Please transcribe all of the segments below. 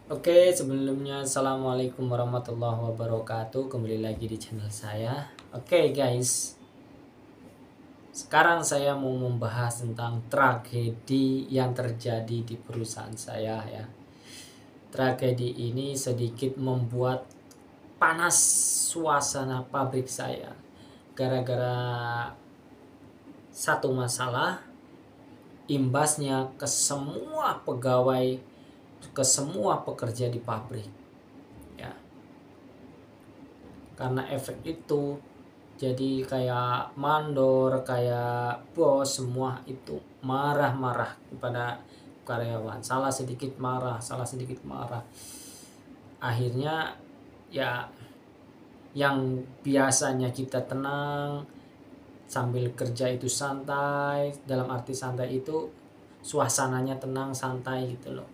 Oke, sebelumnya Assalamualaikum warahmatullahi wabarakatuh. Kembali lagi di channel saya. Oke guys, sekarang saya mau membahas tentang tragedi yang terjadi di perusahaan saya ya. Tragedi ini sedikit membuat panas suasana pabrik saya. Gara-gara satu masalah, imbasnya ke semua pegawai, ke semua pekerja di pabrik ya. Karena efek itu jadi kayak mandor, kayak bos, semua itu marah-marah kepada karyawan. Salah sedikit marah, salah sedikit marah. Akhirnya ya, yang biasanya kita tenang sambil kerja itu santai, dalam arti santai itu suasananya tenang, santai gitu loh.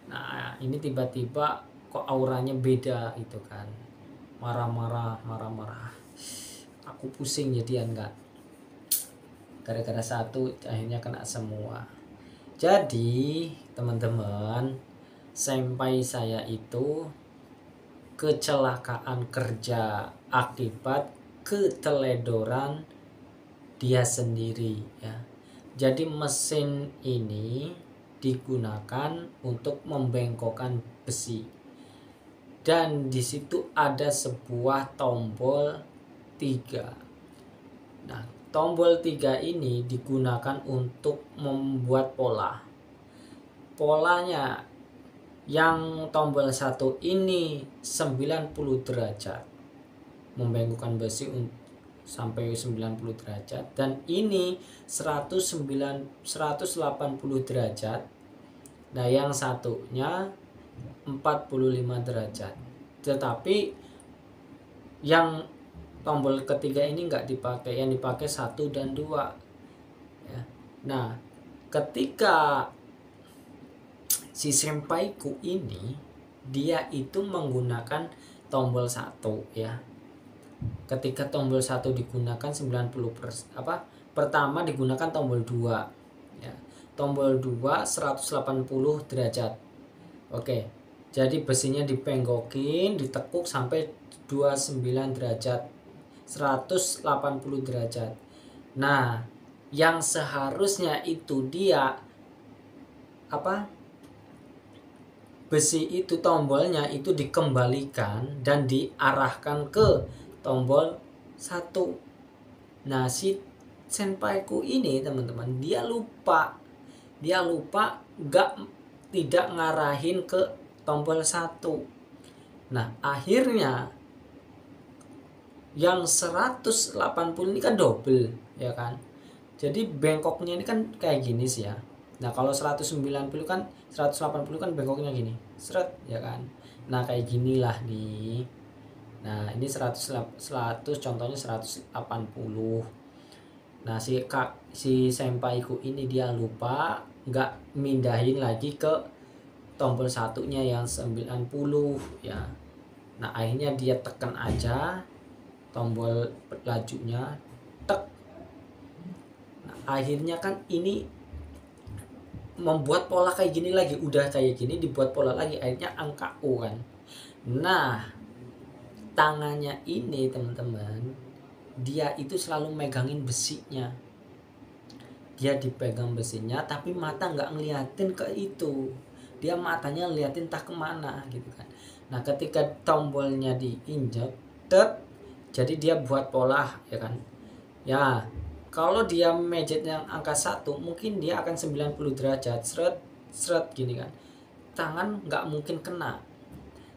Nah ini tiba-tiba kok auranya beda gitu kan, marah-marah, marah-marah. Aku pusing jadi enggak, gara-gara satu akhirnya kena semua. Jadi teman-teman, sampai saya itu kecelakaan kerja akibat keteledoran dia sendiri ya. Jadi mesin ini digunakan untuk membengkokkan besi, dan di situ ada sebuah tombol 3. Nah, tombol 3 ini digunakan untuk membuat pola. Polanya yang tombol 1 ini 90 derajat. Membengkokkan besi sampai 90 derajat, dan ini 180 derajat. Nah, yang satunya 45 derajat. Tetapi yang tombol ketiga ini nggak dipakai, yang dipakai 1 dan 2 ya. Nah, ketika si senpaiku ini dia itu menggunakan tombol 1 ya. Ketika tombol 1 digunakan 90%, pertama digunakan tombol 2 ya. Tombol 2 180 derajat. Oke. Jadi besinya dipenggokin, ditekuk sampai 29 derajat. 180 derajat. Nah, yang seharusnya itu dia besi itu, tombolnya itu dikembalikan dan diarahkan ke tombol 1. Nah, si senpaiku ini teman-teman, dia lupa tidak ngarahin ke tombol 1. Nah, akhirnya yang 180 ini kan double ya kan. Jadi bengkoknya ini kan kayak gini sih ya. Nah, kalau 190 kan 180 kan bengkoknya gini. Seret ya kan. Nah, kayak ginilah nih. Nah, ini 100 contohnya 180. Nah, si senpaiku ini dia lupa nggak mindahin lagi ke tombol satunya yang 90 ya. Nah, akhirnya dia tekan aja tombol lajunya, tek. Nah, akhirnya kan ini membuat pola kayak gini lagi, udah kayak gini dibuat pola lagi, akhirnya angka O kan. Nah, tangannya ini teman-teman, dia itu selalu megangin besinya. Dia dipegang besinya tapi mata nggak ngeliatin ke itu, dia matanya ngeliatin entah kemana gitu kan. Nah, ketika tombolnya diinjak, jadi dia buat pola ya kan. Ya, kalau dia mejet yang angka 1 mungkin dia akan 90 derajat, seret gini kan. Tangan nggak mungkin kena.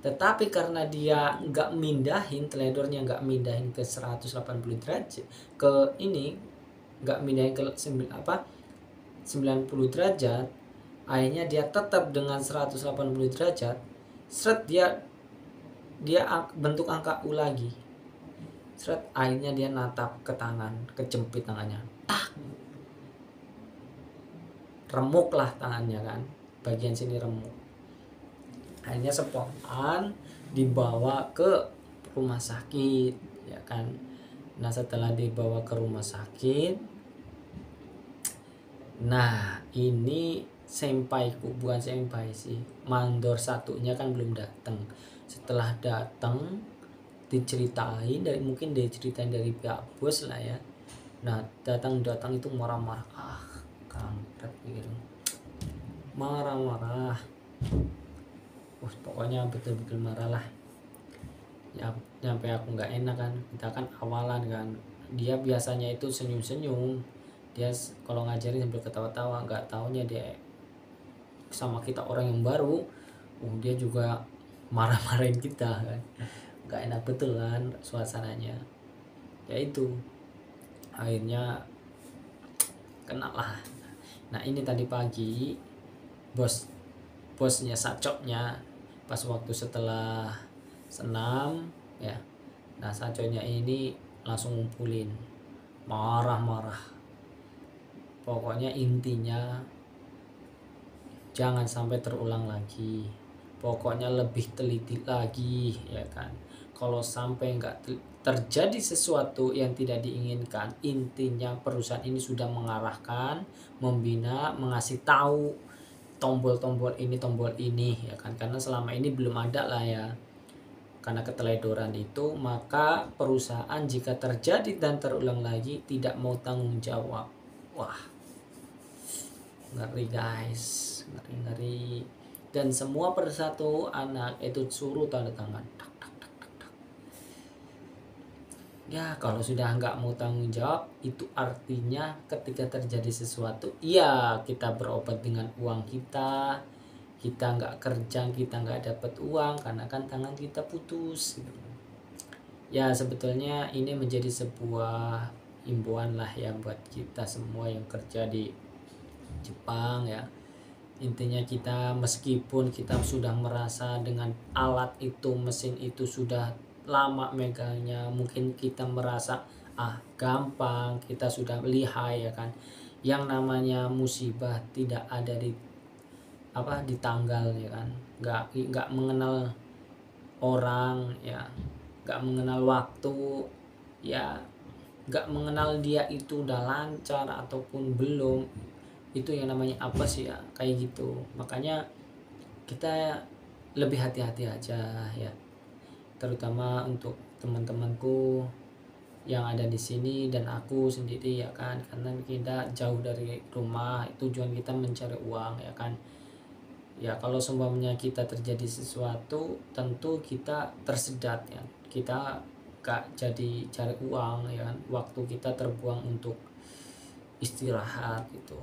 Tetapi karena dia nggak mindahin, teledornya nggak mindahin ke 180 derajat, ke ini nggak mindahin ke 90 derajat, akhirnya dia tetap dengan 180 derajat. Dia bentuk angka U lagi. Akhirnya dia natap ke tangan, kejepit tangannya, remuk lah tangannya kan, bagian sini remuk. Akhirnya spontan dibawa ke rumah sakit ya kan. Nah, setelah dibawa ke rumah sakit, nah ini senpaiku, bukan senpai sih, mandor satunya kan belum datang. Setelah datang diceritain dari pihak bos lah ya. Nah datang itu marah-marah, kampret gitu, marah-marah, pokoknya betul-betul marah lah ya, sampai aku nggak enak kan. Kita kan awalan kan, dia biasanya itu senyum-senyum, dia kalau ngajarin sambil ketawa-tawa, nggak taunya dia sama kita orang yang baru, dia juga marah-marahin kita kan, nggak enak betul kan suasananya. Ya itu akhirnya kena lah. Nah ini tadi pagi bosnya sacoknya pas waktu setelah senam ya, nah sacoknya ini langsung ngumpulin, marah-marah, pokoknya intinya jangan sampai terulang lagi, pokoknya lebih teliti lagi ya kan. Kalau sampai nggak terjadi sesuatu yang tidak diinginkan, intinya perusahaan ini sudah mengarahkan, membina, mengasih tahu tombol-tombol ini ya kan, karena selama ini belum ada lah ya, karena keteledoran itu. Maka perusahaan jika terjadi dan terulang lagi tidak mau tanggung jawab. Wah, ngeri guys, ngeri. Dan semua persatu anak itu suruh tanda tangan. Ya kalau sudah nggak mau tanggung jawab, itu artinya ketika terjadi sesuatu, ya kita berobat dengan uang kita nggak kerja, kita nggak dapat uang karena kan tangan kita putus gitu. Ya sebetulnya ini menjadi sebuah imbauan lah ya buat kita semua yang kerja di Jepang ya. Intinya kita meskipun kita sudah merasa dengan alat itu, mesin itu sudah lama megangnya, mungkin kita merasa gampang, kita sudah lihai ya kan. Yang namanya musibah tidak ada di tanggal ya kan, nggak mengenal orang ya, nggak mengenal waktu ya, nggak mengenal dia itu udah lancar ataupun belum. Itu yang namanya apa sih ya, kayak gitu. Makanya kita lebih hati-hati aja ya, terutama untuk teman-temanku yang ada di sini dan aku sendiri ya kan, karena kita jauh dari rumah, tujuan kita mencari uang ya kan. Ya kalau seumpamanya kita terjadi sesuatu, tentu kita tersedat ya, kita gak jadi cari uang ya kan, waktu kita terbuang untuk istirahat gitu.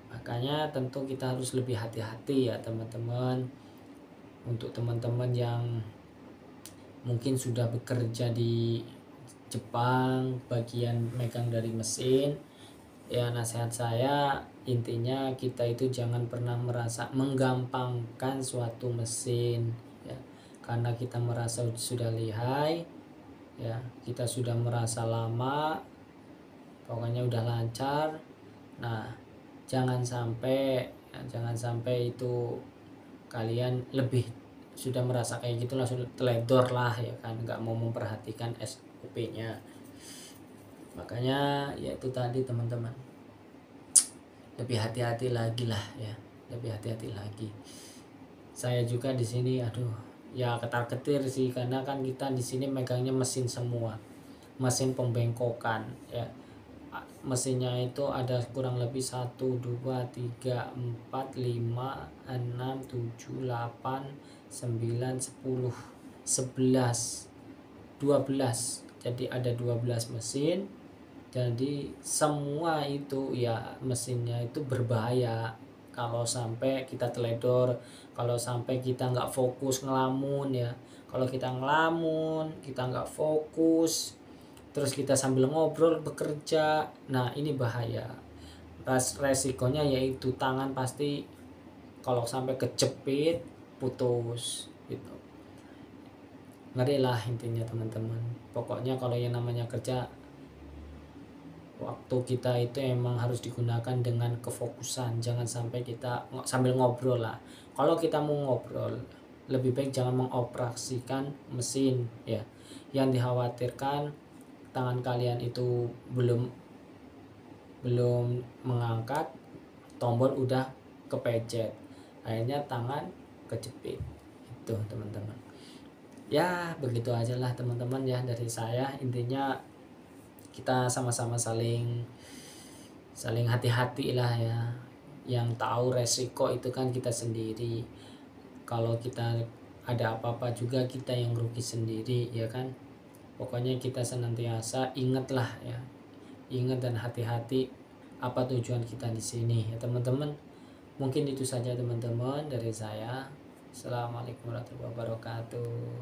Makanya tentu kita harus lebih hati-hati ya teman-teman. Untuk teman-teman yang mungkin sudah bekerja di Jepang bagian megang dari mesin, ya nasihat saya intinya kita itu jangan pernah merasa menggampangkan suatu mesin ya, karena kita merasa sudah lihai ya, kita sudah merasa lama, pokoknya udah lancar. Nah jangan sampai itu kalian lebih sudah merasa kayak gitu langsung teledor lah ya kan, nggak mau memperhatikan SOP-nya. Makanya ya itu tadi teman-teman, lebih hati-hati lagi lah ya, lebih hati-hati lagi. Saya juga di sini ya ketar-ketir sih, karena kan kita di sini megangnya mesin semua, mesin pembengkokan ya. Mesinnya itu ada kurang lebih 1, 2, 3, 4, 5, 6, 7, 8, 9, 10, 11, 12. Jadi ada 12 mesin. Jadi semua itu ya mesinnya itu berbahaya kalau sampai kita teledor, kalau sampai kita nggak fokus ngelamun ya. Kalau kita ngelamun, kita nggak fokus, terus kita sambil ngobrol bekerja, nah ini bahaya. Resikonya yaitu tangan pasti kalau sampai kejepit putus gitu. Ngeri lah intinya teman-teman. Pokoknya kalau yang namanya kerja, waktu kita itu emang harus digunakan dengan kefokusan, jangan sampai kita sambil ngobrol lah. Kalau kita mau ngobrol, lebih baik jangan mengoperasikan mesin ya. Yang dikhawatirkan tangan kalian itu belum mengangkat tombol udah kepecet, akhirnya tangan kejepit. Itu teman-teman. Ya begitu aja lah teman-teman ya dari saya. Intinya kita sama-sama saling hati-hati lah ya. Yang tahu resiko itu kan kita sendiri. Kalau kita ada apa-apa juga kita yang rugi sendiri ya kan. Pokoknya kita senantiasa ingatlah ya, ingat dan hati-hati apa tujuan kita di sini ya teman-teman. Mungkin itu saja teman-teman dari saya. Assalamualaikum warahmatullahi wabarakatuh.